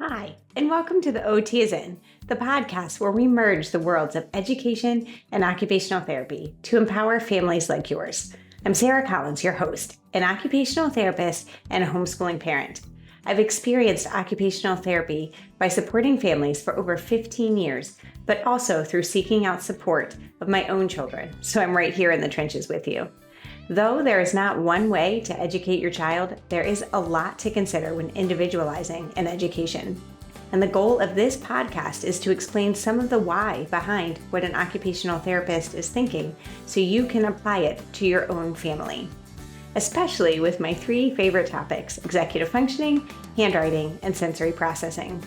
Hi, and welcome to the OT is In, the podcast where we merge the worlds of education and occupational therapy to empower families like yours. I'm Sarah Collins, your host, an occupational therapist and a homeschooling parent. I've experienced occupational therapy by supporting families for over 15 years, but also through seeking out support of my own children, so I'm right here in the trenches with you. Though there is not one way to educate your child, there is a lot to consider when individualizing an education. And the goal of this podcast is to explain some of the why behind what an occupational therapist is thinking so you can apply it to your own family. Especially with my three favorite topics: executive functioning, handwriting, and sensory processing.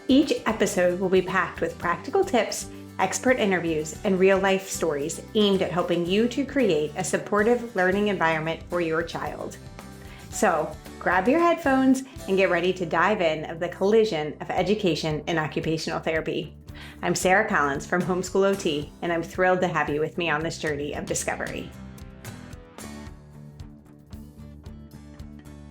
Each episode will be packed with practical tips, expert interviews, and real-life stories aimed at helping you to create a supportive learning environment for your child. So, grab your headphones and get ready to dive in of the collision of education and occupational therapy. I'm Sarah Collins from Homeschool OT, and I'm thrilled to have you with me on this journey of discovery.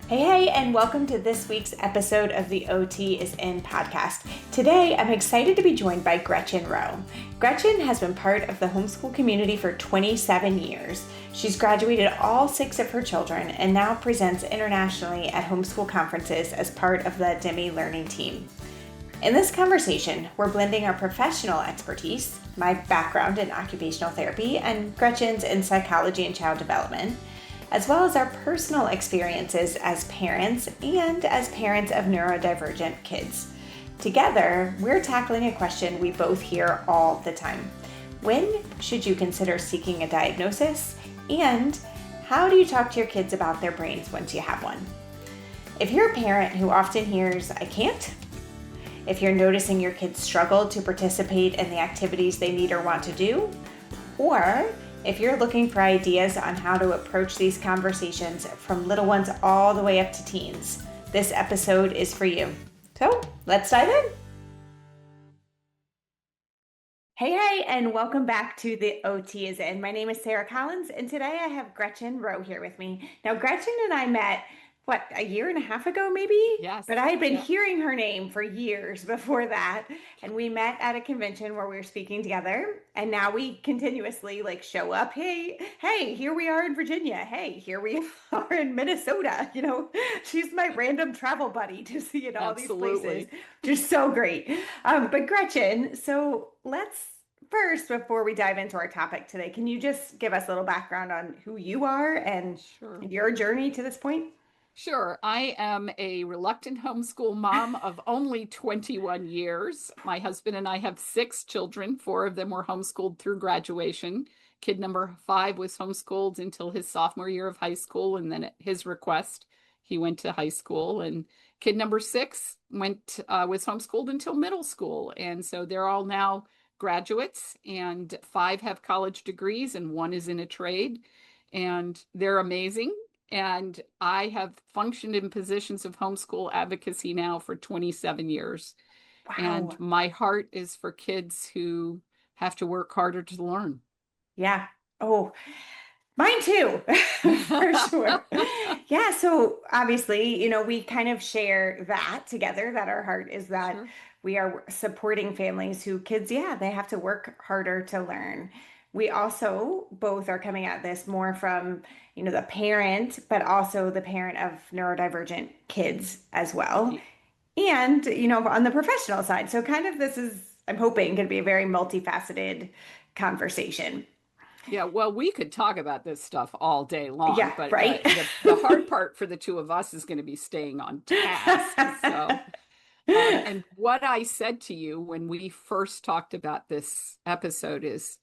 Hey, and welcome to this week's episode of the OT is In podcast. Today, I'm excited to be joined by Gretchen Rowe. Gretchen has been part of the homeschool community for 27 years. She's graduated all 6 of her children and now presents internationally at homeschool conferences as part of the DEMI learning team. In this conversation, we're blending our professional expertise, my background in occupational therapy, and Gretchen's in psychology and child development, as well as our personal experiences as parents and as parents of neurodivergent kids. Together, we're tackling a question we both hear all the time. When should you consider seeking a diagnosis? And how do you talk to your kids about their brains once you have one? If you're a parent who often hears, "I can't," if you're noticing your kids struggle to participate in the activities they need or want to do, or if you're looking for ideas on how to approach these conversations from little ones all the way up to teens, this episode is for you. So let's dive in. Hey, and welcome back to the OT is In. My name is Sarah Collins, and today I have Gretchen Rowe here with me. Now, Gretchen and I met, a year and a half ago, maybe? Yes. But I had been hearing her name for years before that. And we met at a convention where we were speaking together. And now we continuously show up. Hey, here we are in Virginia. Hey, here we are in Minnesota. She's my random travel buddy to see in all these places. Just so great. But Gretchen, so let's first, before we dive into our topic today, can you just give us a little background on who you are and your journey to this point? Sure. I am a reluctant homeschool mom of only 21 years. My husband and I have 6 children. 4 of them were homeschooled through graduation. Kid number 5 was homeschooled until his sophomore year of high school, and then at his request, he went to high school. And kid number 6 was homeschooled until middle school. And so they're all now graduates, and 5 have college degrees, and 1 is in a trade. And they're amazing. And I have functioned in positions of homeschool advocacy now for 27 years. Wow. And my heart is for kids who have to work harder to learn. Yeah. Oh, mine too, for sure. Yeah. So obviously, we kind of share that together, that our heart is that we are supporting families who kids, they have to work harder to learn. We also both are coming at this more from, the parent, but also the parent of neurodivergent kids as well. And, on the professional side. So kind of this is, I'm hoping, going to be a very multifaceted conversation. Yeah, well, we could talk about this stuff all day long. Yeah, but right. The hard part for the two of us is going to be staying on task. So, and what I said to you when we first talked about this episode is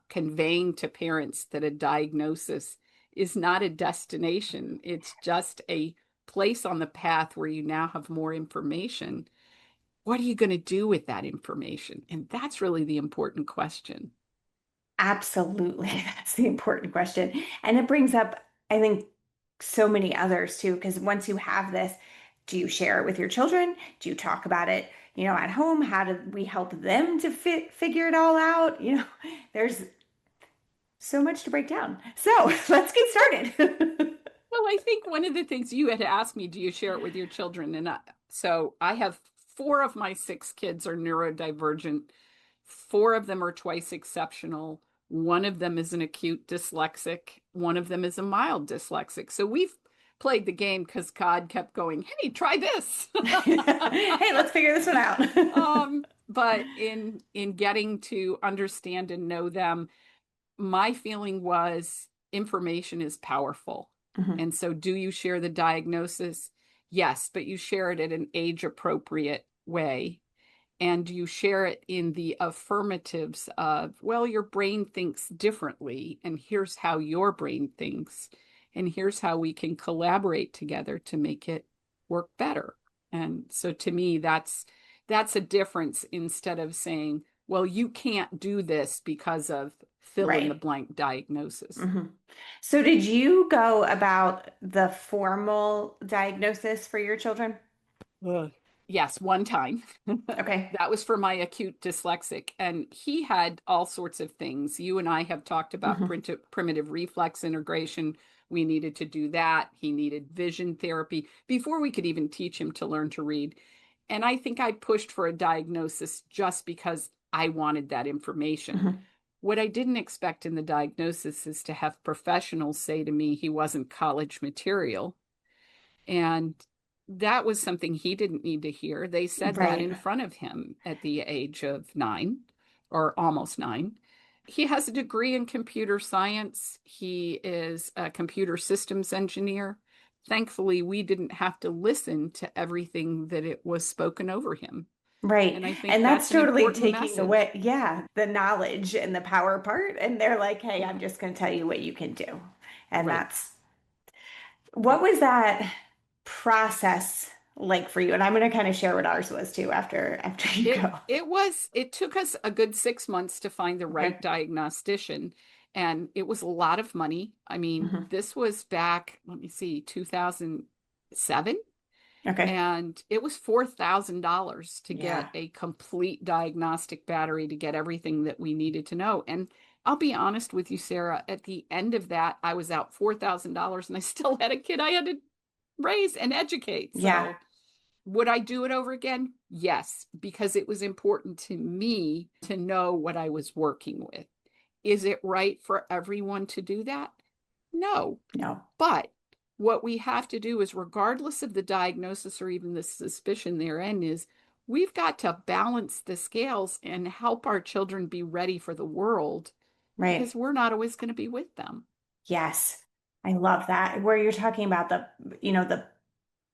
conveying to parents that a diagnosis is not a destination. It's just a place on the path where you now have more information. What are you going to do with that information? And that's really the important question. Absolutely. That's the important question. And it brings up, I think, so many others too, because once you have this, do you share it with your children? Do you talk about it, at home? How do we help them to figure it all out? There's so much to break down. So let's get started. Well, I think one of the things you had asked me, do you share it with your children? And so I have 4 of my 6 kids are neurodivergent. 4 of them are twice exceptional. One of them is an acute dyslexic. One of them is a mild dyslexic. So we've played the game because God kept going, hey, try this. Hey, let's figure this one out. But in getting to understand and know them, my feeling was information is powerful. Mhm. And so do you share the diagnosis? Yes, but you share it in an age appropriate way. And you share it in the affirmatives of, well, your brain thinks differently, and here's how your brain thinks, and here's how we can collaborate together to make it work better. And so to me, that's a difference instead of saying, well, you can't do this because of fill in the Right. blank diagnosis. Mhm. So did you go about the formal diagnosis for your children? Ugh. Yes, one time. Okay. That was for my acute dyslexic. And he had all sorts of things. You and I have talked about Mhm. primitive reflex integration. We needed to do that. He needed vision therapy before we could even teach him to learn to read. And I think I pushed for a diagnosis just because I wanted that information. Mhm. What I didn't expect in the diagnosis is to have professionals say to me he wasn't college material. And that was something he didn't need to hear. They said that Right. in front of him at the age of 9 or almost 9. He has a degree in computer science. He is a computer systems engineer. Thankfully, we didn't have to listen to everything that it was spoken over him. Right. And I think And that's that's an totally important taking message. away, yeah, the knowledge and the power part. And they're like, hey, I'm just going to tell you what you can do. And Right. that's what was that process like for you? And I'm going to kind of share what ours was too after you It go. it took us a good 6 months to find the right Okay. diagnostician, and it was a lot of money. I mean, Hmm. this was back, let me see, 2007, Okay. and it was $4,000 to get Yeah. a complete diagnostic battery to get everything that we needed to know. And I'll be honest with you, Sarah, at the end of that, I was out $4,000 and I still had a kid I had to raise and educate. Yeah. So would I do it over again? Yes, because it was important to me to know what I was working with. Is it right for everyone to do that? No. No. But what we have to do is, regardless of the diagnosis or even the suspicion therein, is we've got to balance the scales and help our children be ready for the world because Right. we're not always going to be with them. Yes. I love that. Where you're talking about the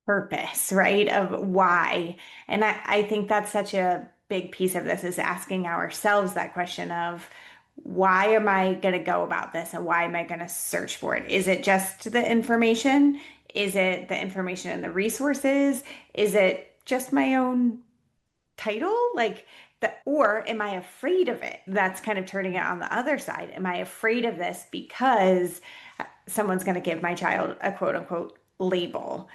purpose, right? Of why. And I think that's such a big piece of this is asking ourselves that question of why am I going to go about this and why am I going to search for it? Is it just the information? Is it the information and the resources? Is it just my own title? Like the, or am I afraid of it? That's kind of turning it on the other side. Am I afraid of this because someone's going to give my child a quote unquote label?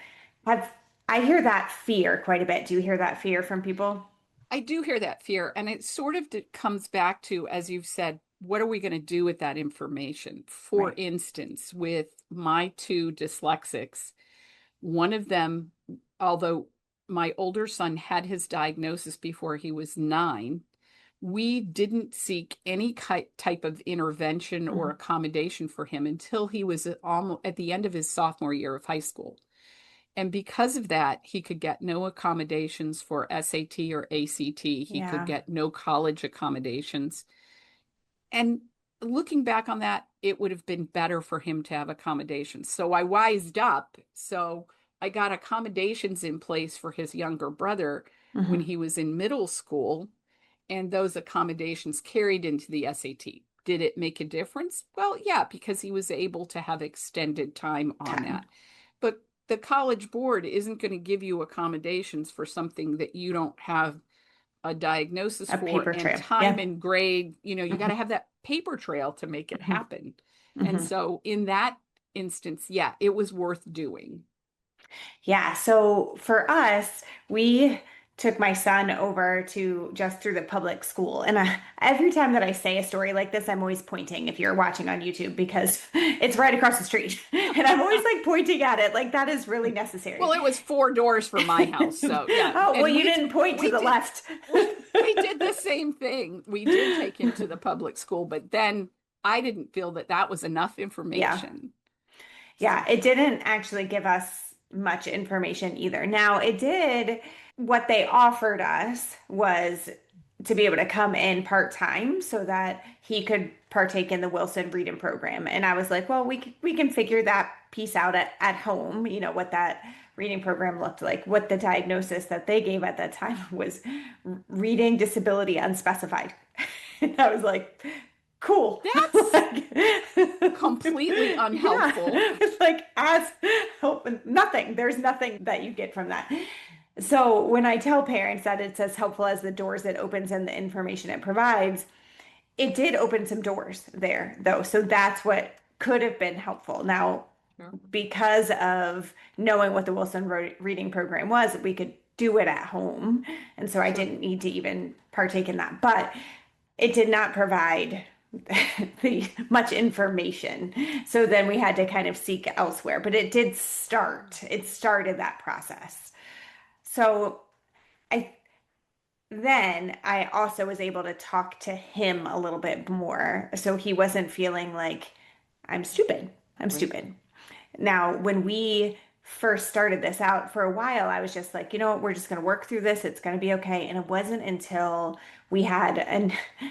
Have I hear that fear quite a bit. Do you hear that fear from people? I do hear that fear, and it sort of comes back to, as you've said, what are we going to do with that information? For Right. instance, with my 2 dyslexics, one of them, although my older son had his diagnosis before he was 9, we didn't seek any type of intervention or Mhm. accommodation for him until he was almost at the end of his sophomore year of high school. And because of that, he could get no accommodations for SAT or ACT. He could Yeah. get no college accommodations. And looking back on that, it would have been better for him to have accommodations. So I wised up. So I got accommodations in place for his younger brother when Hmm. he was in middle school, and those accommodations carried into the SAT. Did it make a difference? Well, yeah, because he was able to have extended time on Time. that. But the college board isn't going to give you accommodations for something that you don't have a diagnosis A for paper and trail. time Yeah. and grade. You got to Hmm. have that paper trail to make it Hmm. happen. And Hmm. so in that instance, yeah, it was worth doing. Yeah. So for us, we took my son over to just through the public school. And every time that I say a story like this, I'm always pointing if you're watching on YouTube because it's right across the street. And I'm always like pointing at it like that is really necessary. Well, it was 4 doors from my house. So yeah. Oh, well, And you didn't point to we the did, left. we did the same thing. We did take him to the public school, but then I didn't feel that that was enough Yeah. information. Yeah, it didn't actually give us much information either. Now, it did, what they offered us was to be able to come in part-time so that he could partake in the Wilson reading program. And I was like, well, we can figure that piece out at home, what that reading program looked like. What the diagnosis that they gave at that time was reading disability unspecified. And I was like, cool. That's Like, completely yeah, unhelpful. it's like as help, nothing. There's nothing that you get from that. So when I tell parents that it's as helpful as the doors it opens and the information it provides, it did open some doors there, though. So that's what could have been helpful. Now, Sure. because of knowing what the Wilson reading program was, we could do it at home. And so I Sure. didn't need to even partake in that. But it did not provide the much information. So then we had to kind of seek elsewhere. But it did start. It started that process. So I then I also was able to talk to him a little bit more. So he wasn't feeling like I'm stupid. I'm Right. stupid. Now, when we first started this out for a while, I was just like, you know what, we're just going to work through this. It's going to be okay. And it wasn't until we had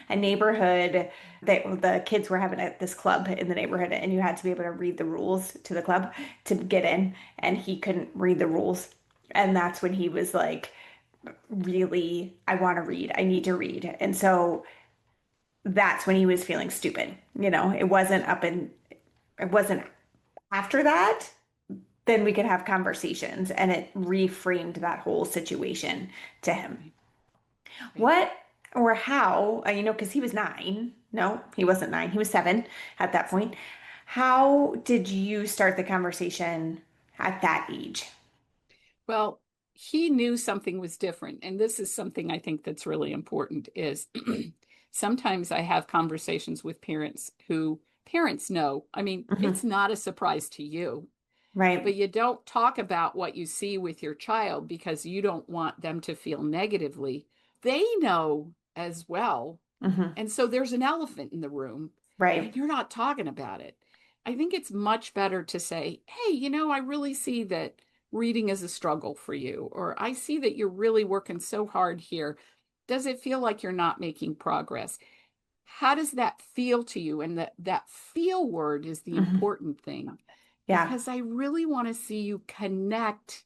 a neighborhood that the kids were having this club in the neighborhood, and you had to be able to read the rules to the club to get in, and he couldn't read the rules. And that's when he was like, really, I want to read. I need to read. And so that's when he was feeling stupid. It wasn't after that, then we could have conversations and it reframed that whole situation to him. Right. What or how, because he was 9. No, he wasn't 9. He was 7 at that point. How did you start the conversation at that age? Well, he knew something was different. And this is something I think that's really important is sometimes I have conversations with parents who parents know. I mean, it's Hmm. not a surprise to you, but Right. you don't talk about what you see with your child because you don't want them to feel negatively. They know as well. Hmm. And so there's an elephant in the room and Right. you're not talking about it. I think it's much better to say, hey, I really see that reading is a struggle for you, or I see that you're really working so hard here. Does it feel like you're not making progress? How does that feel to you? And that feel word is the Hmm. important thing Yeah. because I really want to see you connect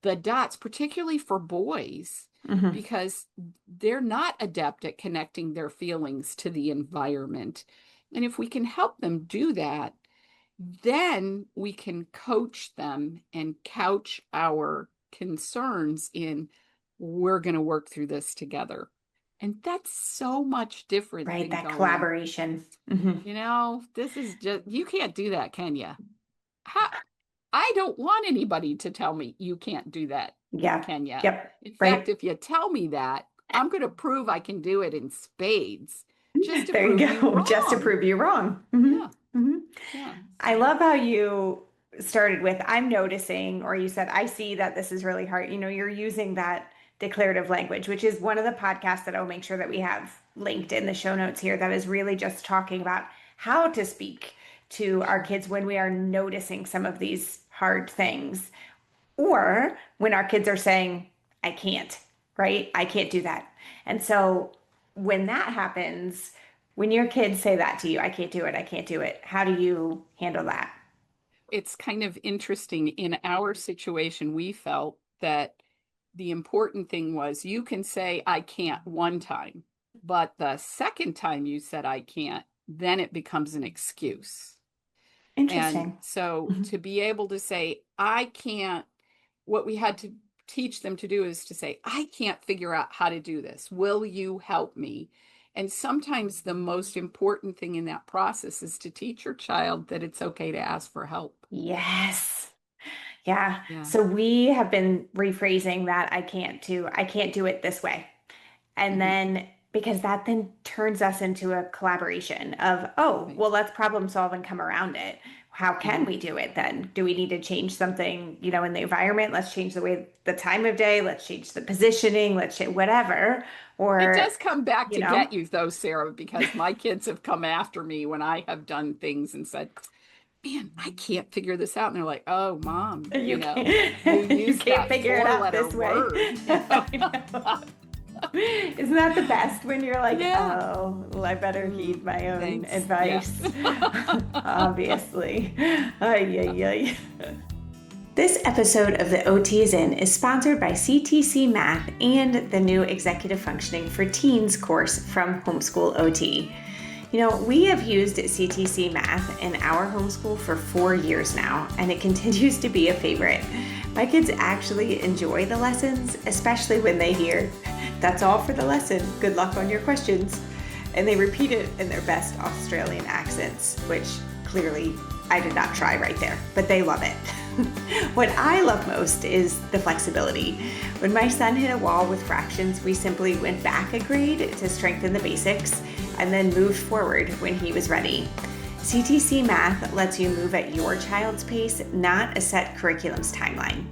the dots, particularly for boys, Hmm. because they're not adept at connecting their feelings to the environment. And if we can help them do that, then we can coach them and couch our concerns in, we're going to work through this together. And that's so much different Right. than That going, collaboration. Hmm. this is just, you can't do that, can you? How, I don't want anybody to tell me you can't do that, Yeah. can you? Yep. In fact, Right. if you tell me that, I'm going to prove I can do it in spades just to There you prove you go. Just to wrong. prove you wrong. Hmm. Yeah. Hmm. Yeah. I So, love how you started with, I'm noticing, or you said, I see that this is really hard. You're using that declarative language, which is one of the podcasts that I'll make sure that we have linked in the show notes here, that is really just talking about how to speak to our sure. kids when we are noticing some of these hard things, or when our kids are saying, I can't, right? I can't do that. And so when that happens, when your kids say that to you, I can't do it, I can't do it, how do you handle that? It's kind of interesting. In our situation, we felt that the important thing was you can say, I can't one time, but the second time you said, I can't, then it becomes an excuse. And Interesting. so Mhm. to be able to say, I can't, what we had to teach them to do is to say, I can't figure out how to do this. Will you help me? And sometimes the most important thing in that process is to teach your child that it's okay to ask for help. Yes. Yeah. Yeah. So we have been rephrasing that I can't do it this way. And Hmm. then because that then turns us into a collaboration of, oh, Right. well, let's problem solve and come around it. How can Yeah. we do it then? Do we need to change something, in the environment? Let's change the way, the time of day. Let's change the positioning. Let's change whatever. It Or, does come back you to know, get you though, Sarah, because my kids have come after me when I have done things and said, man, I can't figure this out. And they're like, oh, mom, you you can't, you used can't that figure it out four-letter this way. word. I know. Isn't that the best when you're like, Yeah. oh, well, I better heed my own Thanks. Yeah. advice? Obviously. Ay, ay, ay. This episode of the OT is In is sponsored by CTC Math and the new Executive Functioning for Teens course from Homeschool OT. We have used CTC Math in our homeschool for 4 years now, and it continues to be a favorite. My kids actually enjoy the lessons, especially when they hear, "That's all for the lesson. Good luck on your questions." And they repeat it in their best Australian accents, which clearly I did not try right there, but they love it. What I love most is the flexibility. When my son hit a wall with fractions, we simply went back a grade to strengthen the basics and then moved forward when he was ready. CTC Math lets you move at your child's pace, not a set curriculum's timeline.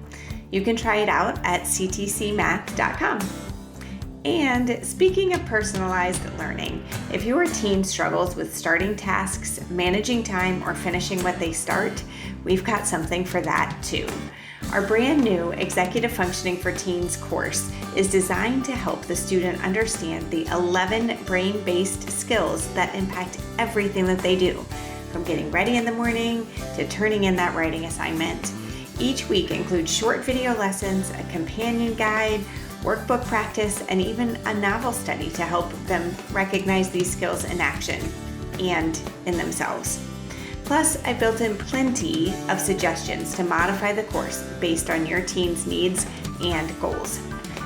You can try it out at ctcmath.com. And speaking of personalized learning, if your teen struggles with starting tasks, managing time, or finishing what they start, we've got something for that too. Our brand new Executive Functioning for Teens course is designed to help the student understand the 11 brain-based skills that impact everything that they do, from getting ready in the morning to turning in that writing assignment. Each week includes short video lessons, a companion guide, workbook practice, and even a novel study to help them recognize these skills in action and in themselves. Plus, I built in plenty of suggestions to modify the course based on your teen's needs and goals.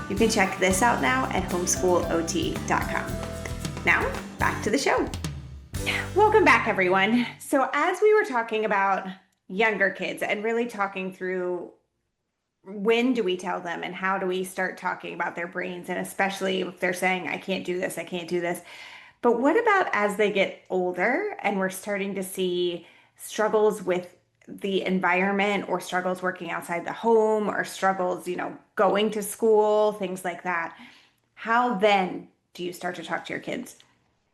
You can check this out now at homeschoolot.com. Now, back to the show. Welcome back, everyone. So as we were talking about younger kids and really talking through when do we tell them and how do we start talking about their brains, and especially if they're saying, I can't do this, I can't do this. But what about as they get older and we're starting to see struggles with the environment or struggles working outside the home or struggles, going to school, things like that? How then do you start to talk to your kids?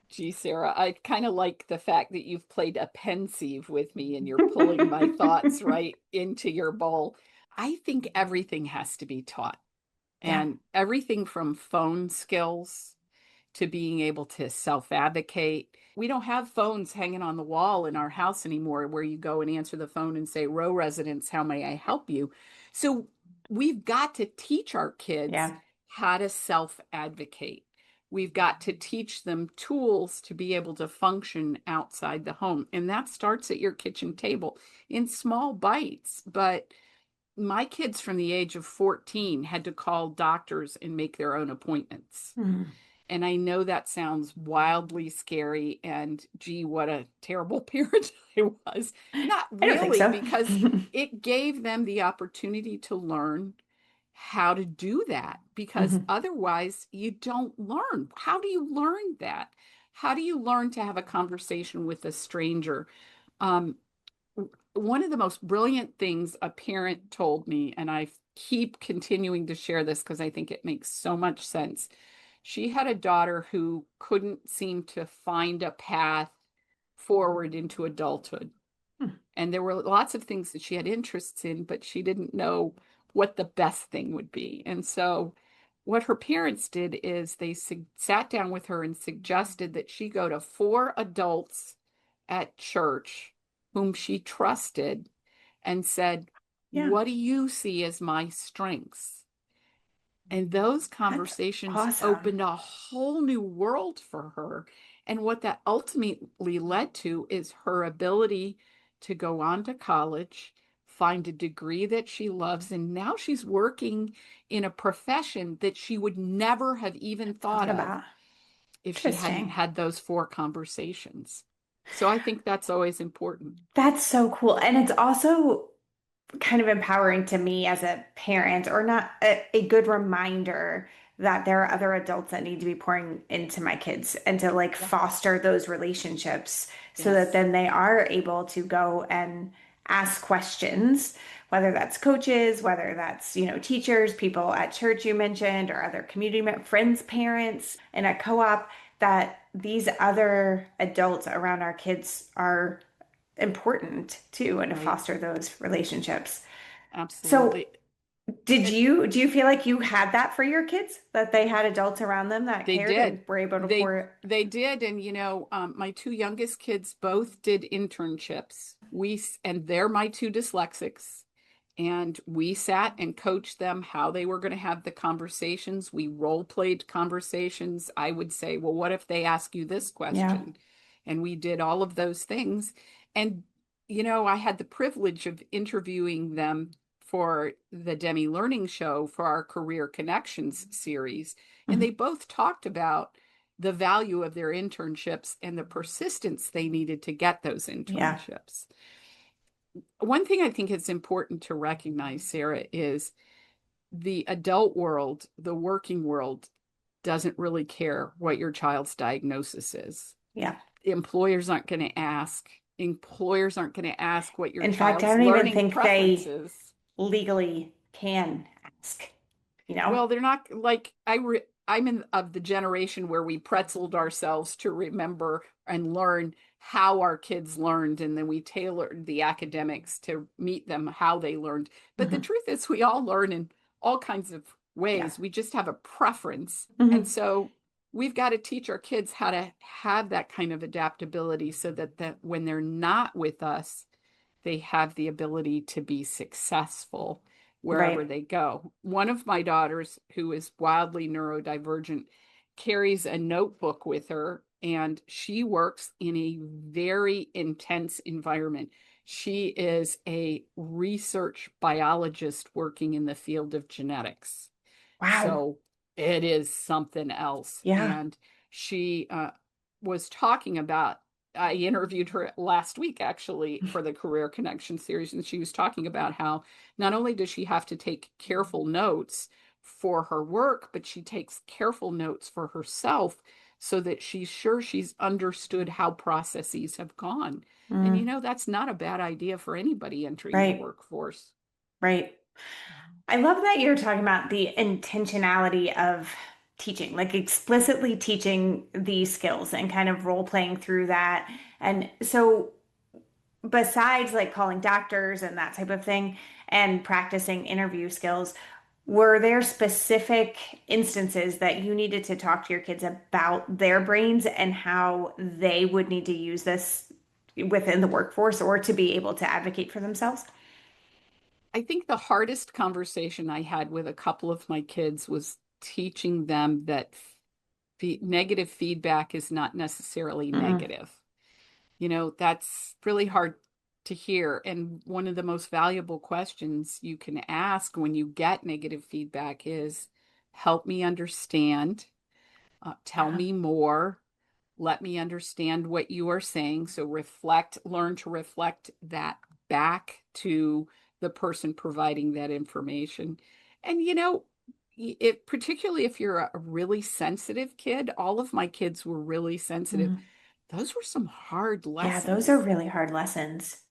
Gee, Sarah, I kind of like the fact that you've played a pensieve with me and you're pulling my thoughts right into your bowl. I think everything has to be taught, Yeah. and everything from phone skills to being able to self-advocate. We don't have phones hanging on the wall in our house anymore where you go and answer the phone and say, Row residents, how may I help you? So we've got to teach our kids Yeah. how to self-advocate. We've got to teach them tools to be able to function outside the home. And that starts at your kitchen table in small bites. But my kids from the age of 14 had to call doctors and make their own appointments. Mm. And I know that sounds wildly scary and gee, what a terrible parent I was. Not I don't think really, so. because it gave them the opportunity to learn how to do that, because Mhm. otherwise you don't learn. How do you learn that? How do you learn to have a conversation with a stranger? Um, One of the most brilliant things a parent told me, and I keep continuing to share this because I think it makes so much sense. She had a daughter who couldn't seem to find a path forward into adulthood. Hmm. And there were lots of things that she had interests in, but she didn't know what the best thing would be. And so, what her parents did is they sat down with her and suggested that she go to 4 adults at church whom she trusted and said, Yeah. what do you see as my strengths? And those That's conversations awesome. opened a whole new world for her. And what that ultimately led to is her ability to go on to college, find a degree that she loves, and now she's working in a profession that she would never have even thought Thought of about. if she hadn't Interesting. had those 4 conversations. So I think that's always important. That's so cool. And it's also kind of empowering to me as a parent, or not a good reminder that there are other adults that need to be pouring into my kids and to like Yeah. foster those relationships so that Yes. then they are able to go and ask questions, whether that's coaches, whether that's, teachers, people at church you mentioned, or other friends, parents in a co-op, that these other adults around our kids are important too, and to Right. foster those relationships. So Absolutely. It, do you feel like you had that for your kids, that they had adults around them that they cared did. and were able to They pour? they did, and my two youngest kids both did internships. And they're my two dyslexics, and we sat and coached them how they were going to have the conversations. We role played conversations. I would say, well, what if they ask you this Yeah. question? And we did all of those things. And I had the privilege of interviewing them for the Demi Learning Show for our Career Connections series. And they Mhm. both talked about the value of their internships and the persistence they needed to get those Yeah. internships. One thing I think is important to recognize, Sarah, is the adult world, the working world, doesn't really care what your child's diagnosis is. Yeah. Employers aren't going to ask. Employers aren't going to ask what your In fact, I child's don't even learning think preference they is. legally can ask, you know? Well, they're not like I'm in of the generation where we pretzeled ourselves to remember and learn how our kids learned, and then we tailored the academics to meet them how they learned. But the Hmm. truth is, we all learn in all kinds of Yeah. ways. We just have a preference. And Hmm. so we've got to teach our kids how to have that kind of adaptability so that when they're not with us, they have the ability to be successful wherever Right. they go. One of my daughters, who is wildly neurodivergent, carries a notebook with her, and she works in a very intense environment. She is a research biologist working in the field of genetics. Wow. So it is something else. Yeah. And she was talking about, I interviewed her last week actually for the Career Connection series, and she was talking about how not only does she have to take careful notes for her work, but she takes careful notes for herself so that she's sure she's understood how processes have gone. And Mm. that's not a bad idea for anybody entering the Right. workforce. Right. I love that you're talking about the intentionality of teaching, like explicitly teaching these skills and kind of role playing through that. And so, besides like calling doctors and that type of thing and practicing interview skills, were there specific instances that you needed to talk to your kids about their brains and how they would need to use this within the workforce or to be able to advocate for themselves? I think the hardest conversation I had with a couple of my kids was teaching them that negative feedback is not necessarily Mm. negative. That's really hard to hear. And one of the most valuable questions you can ask when you get negative feedback is, help me understand, tell Yeah. me more, let me understand what you are saying. So learn to reflect that back to the person providing that information. And particularly if you're a really sensitive kid, all of my kids were really sensitive. Mm. Those were some hard Yeah, those are lessons. really hard lessons.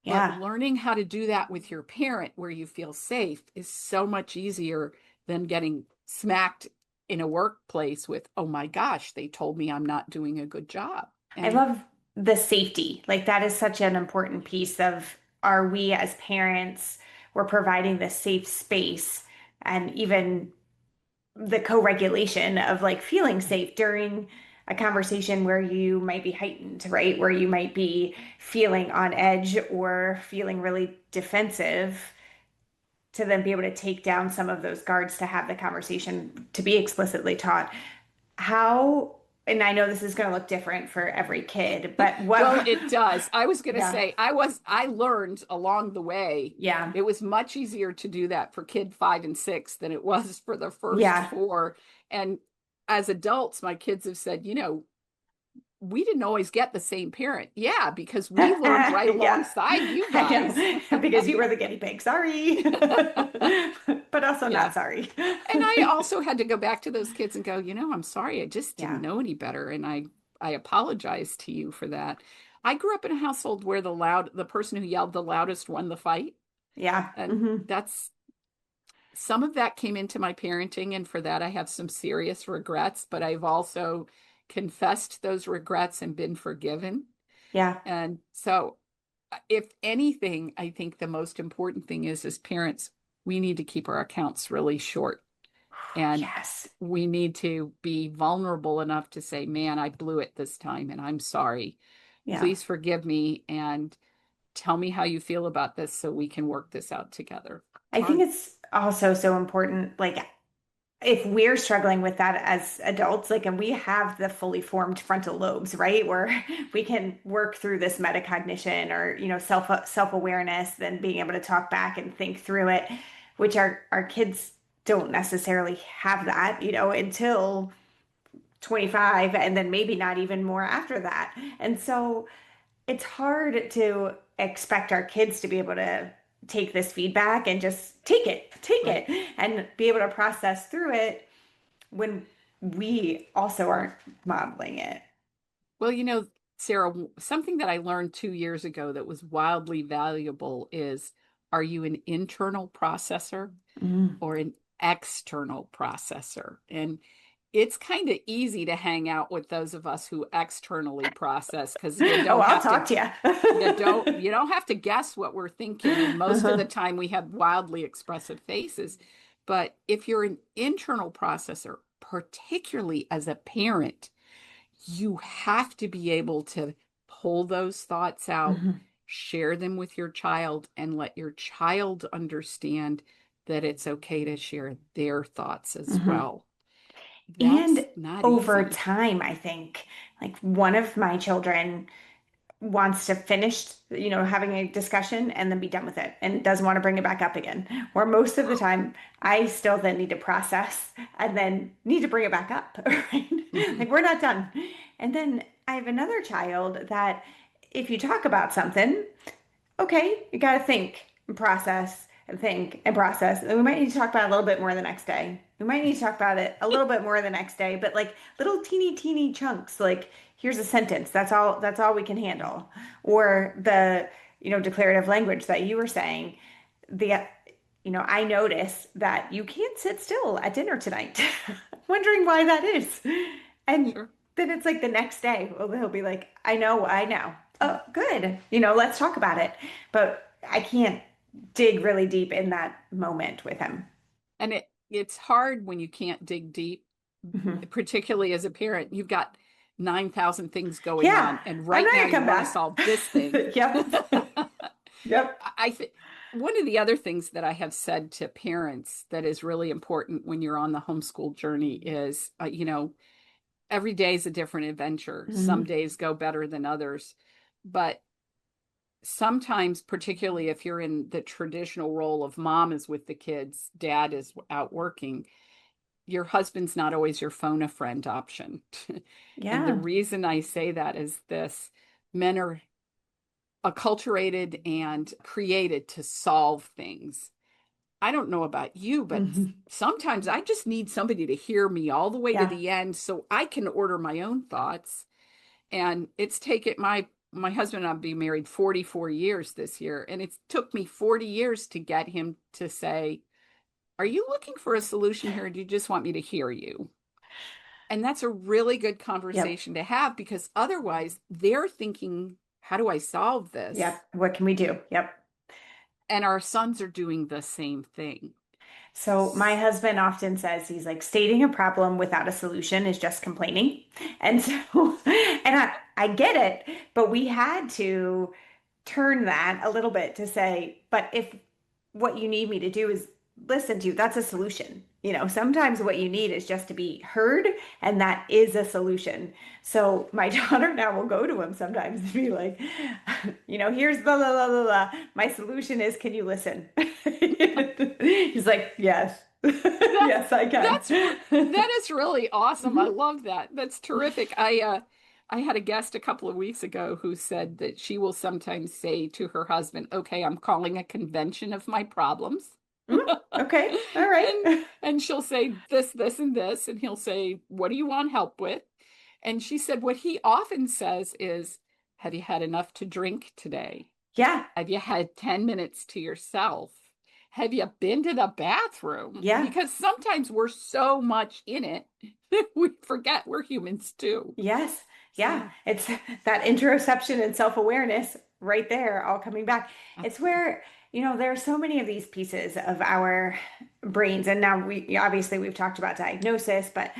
But Yeah. learning how to do that with your parent where you feel safe is so much easier than getting smacked in a workplace with, oh my gosh, they told me I'm not doing a good job. I And love the safety. Like that is such an important piece of, are we as parents, we're providing this safe space and even the co-regulation of like feeling safe during a conversation where you might be heightened, right? Where you might be feeling on edge or feeling really defensive, to then be able to take down some of those guards to have the conversation to be explicitly taught. How, and I know this is going to look different for every kid, but well, what, it does. I was going to yeah, say, I learned along the way. yeah, It was much easier to do that for kid 5 and 6 than it was for the first yeah, four. And as adults, my kids have said, we didn't always get the same parent. Yeah, because we learned right Yeah. alongside you I guys. know. Because you were the guinea pig. Sorry. But also Yeah. not sorry. And I also had to go back to those kids and go, I'm sorry. I just didn't Yeah. know any better. And I apologize to you for that. I grew up in a household where the person who yelled the loudest won the fight. Yeah. And Hmm. that's some of that came into my parenting. And for that, I have some serious regrets, but I've also confessed those regrets and been forgiven. Yeah. And so, if anything, I think the most important thing is as parents, we need to keep our accounts really short. And Yes. we need to be vulnerable enough to say, man, I blew it this time and I'm sorry. Yeah. Please forgive me and tell me how you feel about this so we can work this out together. I think it's also so important, like if we're struggling with that as adults, like, and we have the fully formed frontal lobes, right, where we can work through this metacognition or, self-awareness, then being able to talk back and think through it, which our kids don't necessarily have that, until 25, and then maybe not even more after that. And so it's hard to expect our kids to be able to take this feedback and just take Right. it and be able to process through it when we also aren't modeling it. Well, Sarah, something that I learned 2 years ago that was wildly valuable is, are you an internal processor Mm. or an external processor? And it's kind of easy to hang out with those of us who externally process because you Oh, don't I'll have to talk to you don't have to guess what we're thinking, and most of the you. time we have wildly expressive faces. But if you're an internal processor, particularly as a parent, you have to be able to pull those thoughts out, Mhm. share them with your child, and let your child understand that it's okay to share their thoughts as Mhm. well. And That's not over easy. time, I think, like one of my children wants to finish, having a discussion and then be done with it and doesn't want to bring it back up again. Where most of the time I still then need to process and then need to bring it back up, right? Mhm. Like we're not done. And then I have another child that if you talk about something, okay, you got to think and process and think and process. And we might need to talk about it a little bit more the next day. We might need to talk about it a little bit more the next day, but like little teeny chunks, like here's a sentence. That's all we can handle. Or the, declarative language that you were saying, the I notice that you can't sit still at dinner tonight. Wondering why that is. And Sure. then it's like the next day, well, he'll be like, I know, I know. Oh, good. Let's talk about it. But I can't dig really deep in that moment with him. And it's hard when you can't dig deep, Mhm. particularly as a parent. You've got 9,000 things going Yeah, on, and I'm right not now gonna you come want to back. solve this thing. Yep. Yep. I think one of the other things that I have said to parents that is really important when you're on the homeschool journey is, every day is a different adventure. Some Mhm. days go better than others, but sometimes, particularly if you're in the traditional role of mom is with the kids, dad is out working, your husband's not always your phone a friend option. And the Yeah. reason I say that is this: men are acculturated and created to solve things. I don't know about you, but Mhm. sometimes I just need somebody to hear me all the way to Yeah. the end so I can order my own thoughts. And it's taken my husband and I've been married 44 years this year, and it's took me 40 years to get him to say, "Are you looking for a solution here, or do you just want me to hear you?" And that's a really good Yep. conversation to have because otherwise they're thinking, "How do I solve this?" Yep. What can we do? Yep. And our sons are doing the same thing. So my husband often says he's like stating a problem without a solution is just complaining. And so and I get it, but we had to turn that a little bit to say, but if what you need me to do is listen to you, that's a solution. Sometimes what you need is just to be heard, and that is a solution. So my daughter now will go to him sometimes and be like, here's the la la la la. My solution is, can you listen? He's like, yes, That's yes, I can. that is really awesome. I Mhm. love that. That's terrific. I I had a guest a couple of weeks ago who said that she will sometimes say to her husband, okay, I'm calling a convention of my problems. Mm, okay. All and right. and she'll say this, and this, and he'll say, what do you want help with? And she said what he often says is, have you had enough to drink today? Yeah. Have you had 10 minutes to yourself? Have you been to the bathroom? Yeah. Because sometimes we're so much in it, we forget we're humans too. Yes. Yeah. So, It's that interoception and self-awareness right there, all coming back. It's where, there are so many of these pieces of our brains. And now obviously we've talked about diagnosis, but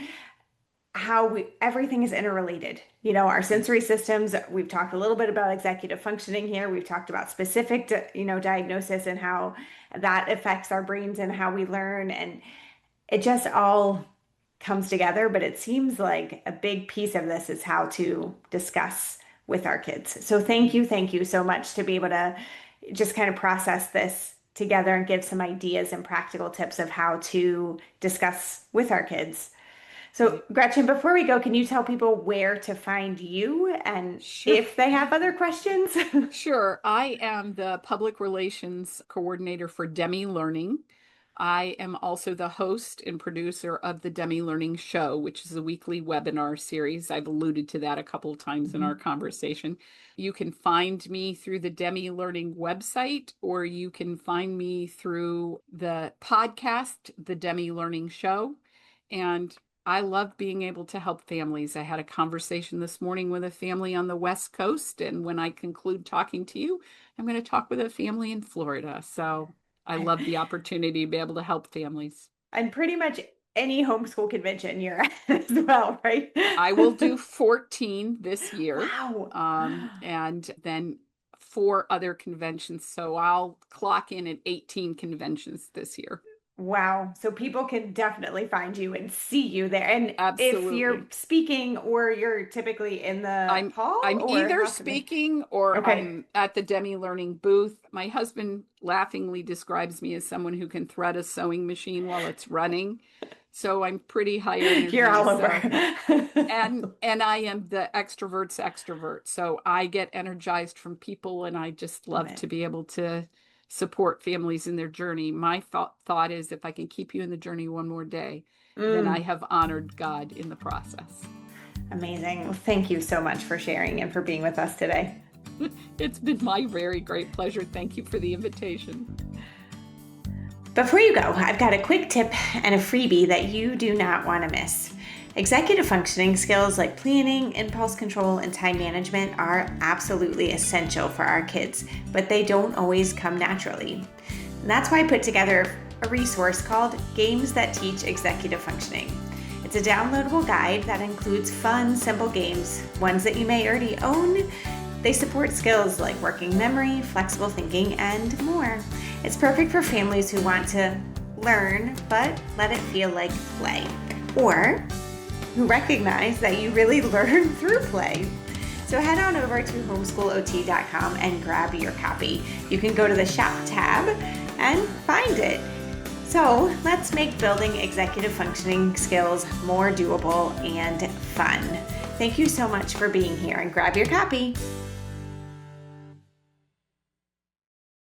how everything is interrelated. Our sensory systems, we've talked a little bit about executive functioning here. We've talked about specific, diagnosis and how that affects our brains and how we learn. And it just all comes together. But it seems like a big piece of this is how to discuss with our kids. So thank you so much to be able to just kind of process this together and give some ideas and practical tips of how to discuss with our kids. So, Gretchen, before we go, can you tell people where to find you and sure. if they have other questions? Sure. I am the public relations coordinator for Demi Learning. I am also the host and producer of the Demi Learning Show, which is a weekly webinar series. I've alluded to that a couple of times in our conversation. You can find me through the Demi Learning website, or you can find me through the podcast, The Demi Learning Show. And I love being able to help families. I had a conversation this morning with a family on the West Coast, and when I conclude talking to you, I'm going to talk with a family in Florida. So I love the opportunity to be able to help families. And pretty much any homeschool convention you're at as well, right? I will do 14 this year. Wow. And then 4 other conventions. So I'll clock in at 18 conventions this year. Wow. So people can definitely find you and see you there. And if you're Absolutely. speaking or you're typically in the hall I'm or either have to be. speaking or Okay. I'm at the Demi Learning booth. My husband laughingly describes me as someone who can thread a sewing machine while it's running. So I'm pretty high energy. You're all over. And I am the extrovert's extrovert. So I get energized from people, and I just love to be able to support families in their journey. My thought is, if I can keep you in the journey one more day, then I have honored God in the process. Amazing. Well, thank you so much for sharing and for being with us today. It's been my very great pleasure. Thank you for the invitation. Before you go, I've got a quick tip and a freebie that you do not want to miss. Executive functioning skills like planning, impulse control, and time management are absolutely essential for our kids, but they don't always come naturally. And that's why I put together a resource called Games That Teach Executive Functioning. It's a downloadable guide that includes fun, simple games, ones that you may already own. They support skills like working memory, flexible thinking, and more. It's perfect for families who want to learn, but let it feel like play, or who recognize that you really learn through play. So head on over to homeschoolot.com and grab your copy. You can go to the shop tab and find it. So let's make building executive functioning skills more doable and fun. Thank you so much for being here, and grab your copy.